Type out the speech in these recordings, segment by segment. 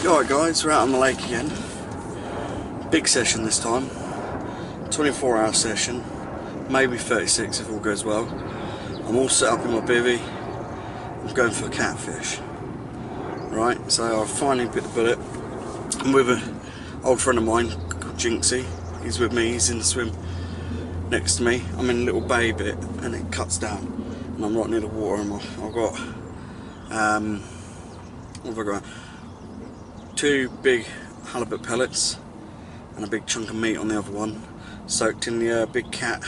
Alright guys, we're out on the lake again. Big session this time. 24-hour session. Maybe 36 if all goes well. I'm all set up in my bivvy. I'm going for a catfish. Right, so I finally bit the bullet. I'm with an old friend of mine called Jinxie. He's with me, he's in the swim next to me. I'm in a little bay bit and it cuts down. And I'm right near the water and I've got what have I got? 2 big halibut pellets and a big chunk of meat on the other one, soaked in the big cat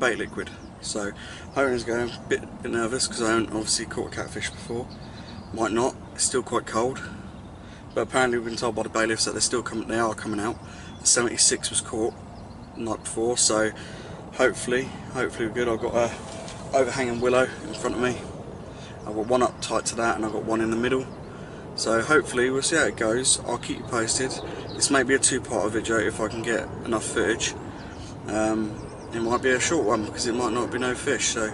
bait liquid. So Hogan's going a bit nervous because I haven't obviously caught a catfish before. Might not, it's still quite cold, but apparently we've been told by the bailiffs that they are coming out. The 76 was caught the night before, so hopefully we're good. I've got a overhanging willow in front of me. I've got one up tight to that and I've got one in the middle. So hopefully we'll see how it goes. I'll keep you posted. This may be a 2-part video if I can get enough footage. It might be a short one because it might not be no fish. So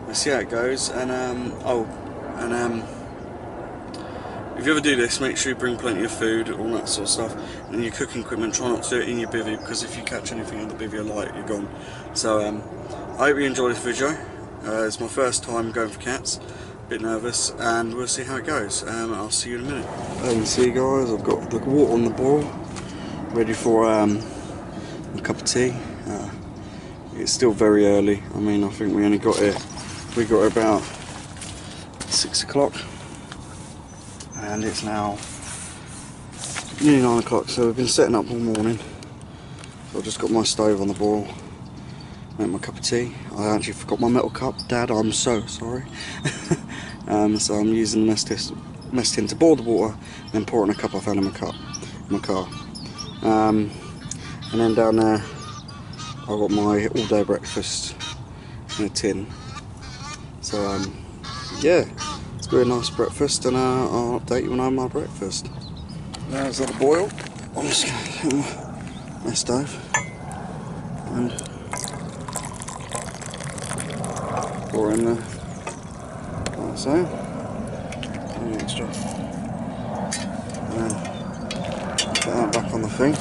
we'll see how it goes. And if you ever do this, make sure you bring plenty of food, all that sort of stuff, and your cooking equipment. Try not to do it in your bivvy because if you catch anything in the bivvy light, you're gone. So I hope you enjoy this video. It's my first time going for cats. Bit nervous, and we'll see how it goes. I'll see you in a minute. As you can see guys, I've got the water on the boil ready for a cup of tea. It's still very early. I mean, I think we got here about 6 o'clock and it's now nearly 9 o'clock, so we've been setting up all morning. So I've just got my stove on the boil, make my cup of tea. I actually forgot my metal cup. Dad, I'm so sorry. So I'm using the mess tin to boil the water, then pour it in a cup I found in my car. And then down there I've got my all-day breakfast in a tin. So yeah, it's going to be a nice breakfast, and I'll update you when I have my breakfast. There's the boil. I'm just going to hit my stove and pour in there, like so, and extra, and then put that back on the thing,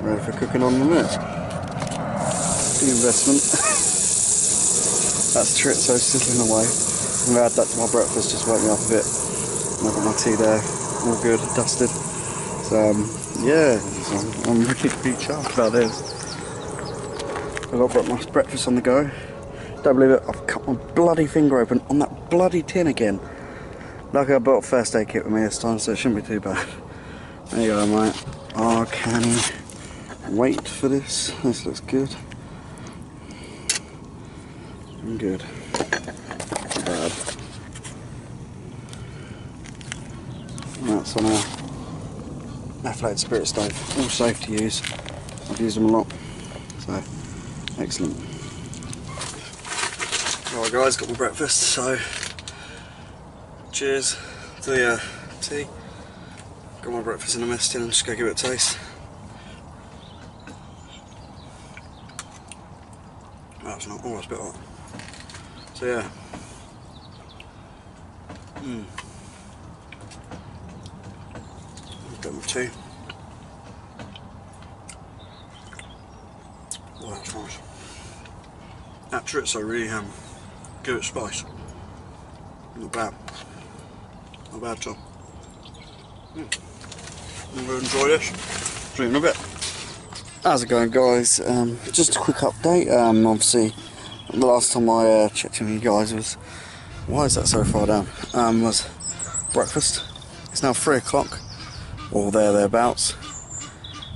ready for cooking on the minute. Big investment. That's chorizo sizzling away. I'm going to add that to my breakfast, just wake me up a bit. And I've got my tea there, all good, dusted. So yeah, I'm really chuffed about this. I've got my breakfast on the go. Don't believe it, I've cut my bloody finger open on that bloody tin again. Luckily I brought a first aid kit with me this time, so it shouldn't be too bad. There you go, mate. Oh, can you wait for this? This looks good. I'm good. Not bad. And that's on our methylated spirit stove. All safe to use. I've used them a lot. So, excellent. Alright guys, got my breakfast, so cheers to the tea. Got my breakfast in a mess tin, I'm just going to give it a taste. That's not, oh that's a bit hot. So yeah. Got my tea. Oh that's nice. That chorizo really give it spice. Not bad. Not bad at all. I'm going to enjoy this. See you in a bit. How's it going guys? Just a quick update. Obviously the last time I checked in with you guys was, why is that so far down? Was breakfast. It's now 3 o'clock or thereabouts.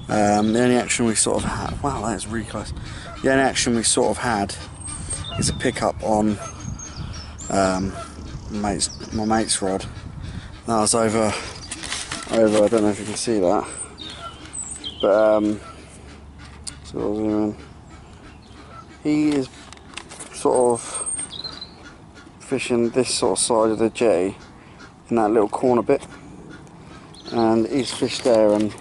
The only action we sort of had, wow that is really close. The only action we sort of had is a pickup on my mate's rod. That was over, I don't know if you can see that, but so he is sort of fishing this sort of side of the jetty in that little corner bit, and he's fished there, and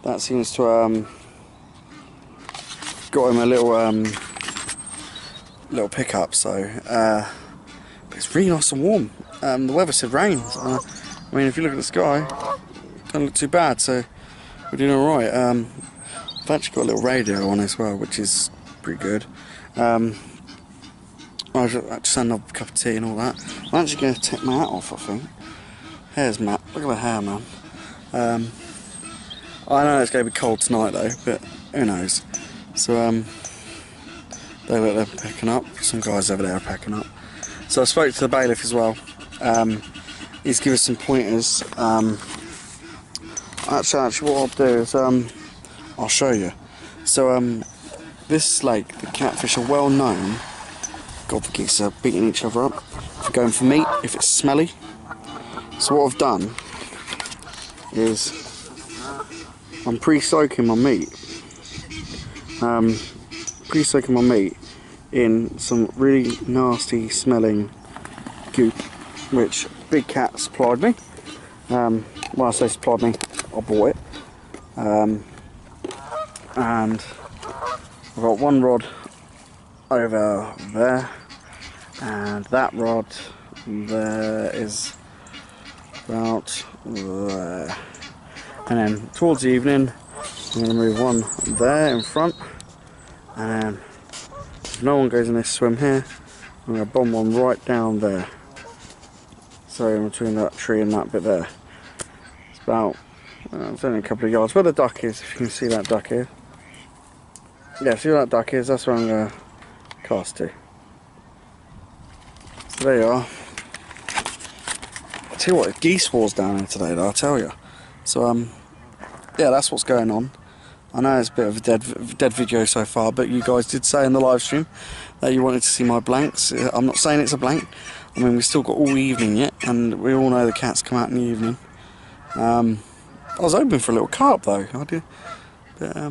that seems to got him a little pickup. So but it's really nice and warm. the weather said rain. I mean, if you look at the sky, it doesn't look too bad, so we're doing alright. I've actually got a little radio on as well, which is pretty good. I just had another cup of tea and all that. I'm actually going to take my hat off, I think. Hair's matte. Look at the hair, man. I know it's going to be cold tonight though, but who knows. So they're packing up. Some guys over there are packing up. So I spoke to the bailiff as well. He's given us some pointers. Actually, what I'll do is I'll show you. So this lake, the catfish are well known. God, the geese are beating each other up. For going for meat, if it's smelly. So what I've done is I'm pre-soaking my meat. Pre-soaking my meat in some really nasty smelling goop, which Big Cat supplied me. When I say supplied me, I bought it. And I've got one rod over there, and that rod there is about there. And then towards the evening, I'm going to move one there in front, and then if no one goes in this swim here, I'm going to bomb one right down there. So in between that tree and that bit there. It's about, it's only a couple of yards. Where the duck is, if you can see that duck here. Yeah, see where that duck is? That's where I'm going to cast to. So there you are. I'll tell you what, geese wars down here today though, I'll tell you. So yeah, that's what's going on. I know it's a bit of a dead video so far, but you guys did say in the live stream that you wanted to see my blanks. I'm not saying it's a blank. I mean, we've still got all evening yet, and we all know the cats come out in the evening. I was hoping for a little carp though, but I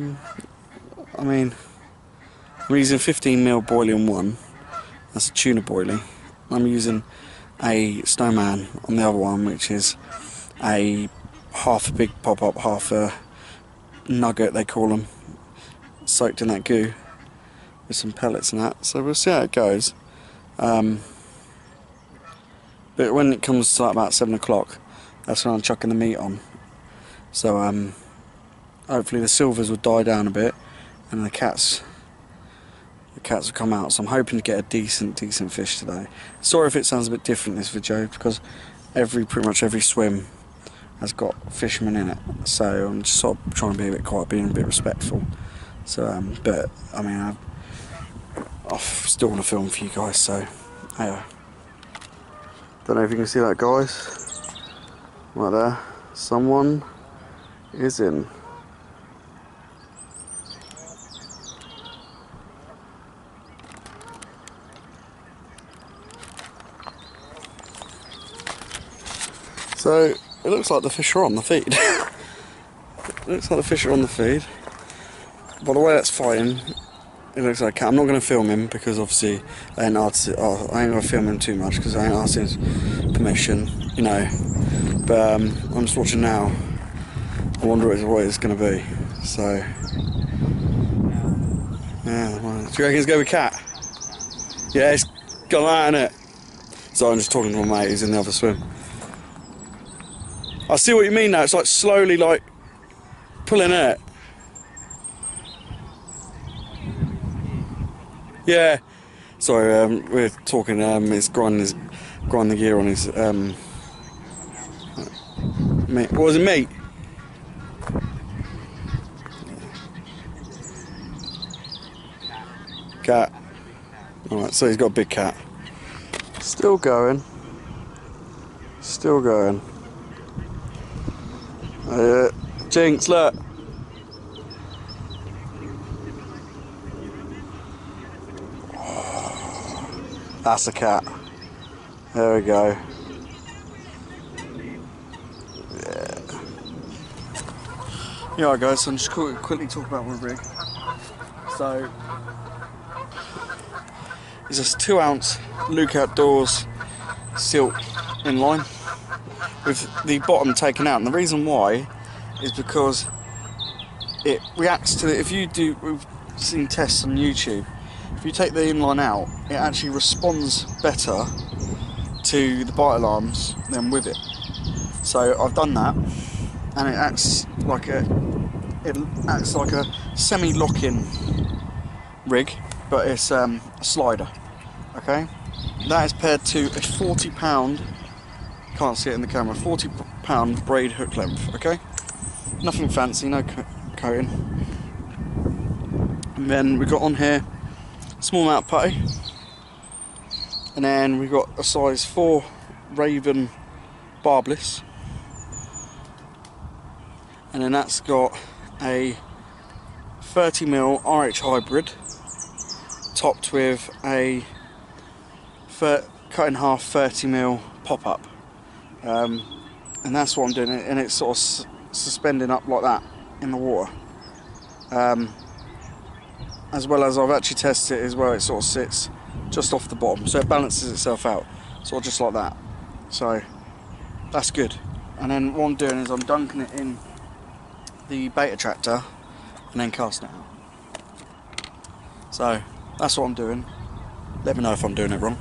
mean, I'm using 15mm boiling one. That's a tuna boiling. I'm using a snowman on the other one, which is a half a big pop-up, half a nugget they call them, soaked in that goo with some pellets and that. So we'll see how it goes. But when it comes to like about 7 o'clock, that's when I'm chucking the meat on. So hopefully the silvers will die down a bit, and the cats will come out. So I'm hoping to get a decent fish today. Sorry if it sounds a bit different this video, because pretty much every swim has got fishermen in it. So I'm just sort of trying to be a bit quiet, being a bit respectful. So but I mean, I still want to film for you guys. So yeah. Don't know if you can see that, guys. Right there, someone is in. So it looks like the fish are on the feed. It looks like the fish are on the feed. By the way that's fighting, it looks like I'm not going to film him because obviously I ain't going to film him too much because I ain't asked his permission, you know. But I'm just watching now. I wonder what it's going to be. So yeah, do you reckon it's going to be cat? Yeah, it's gone out, innit? So I'm just talking to my mate who's in the other swim. I see what you mean now. It's like slowly like pulling it. Yeah. Sorry, we're talking. It's grinding the gear on his meat. What was it, meat? Cat. Alright, so he's got a big cat. Still going. Still going. Jinx, look. That's a cat. There we go. Yeah. Yeah, alright guys, so I'm just quickly talk about my rig. So it's a 2-ounce Luke Outdoors silk inline with the bottom taken out, and the reason why is because it reacts to it. If you do, we've seen tests on YouTube, if you take the inline out, it actually responds better to the bite alarms then with it. So I've done that, and it acts like a semi-lock-in rig, but it's a slider. Okay, that is paired to a £40, can't see it in the camera, £40 braid hook length. Okay, nothing fancy, no coating. And then we got on here a small amount of putty, and then we've got a size 4 Raven barbless, and then that's got a 30mm RH hybrid topped with a cut in half 30mm pop-up, and that's what I'm doing, and it's sort of suspending up like that in the water, as well as I've actually tested it as well. It sort of sits just off the bottom, so it balances itself out, sort of just like that. So that's good. And then what I'm doing is I'm dunking it in the bait attractor and then casting it out. So that's what I'm doing. Let me know if I'm doing it wrong.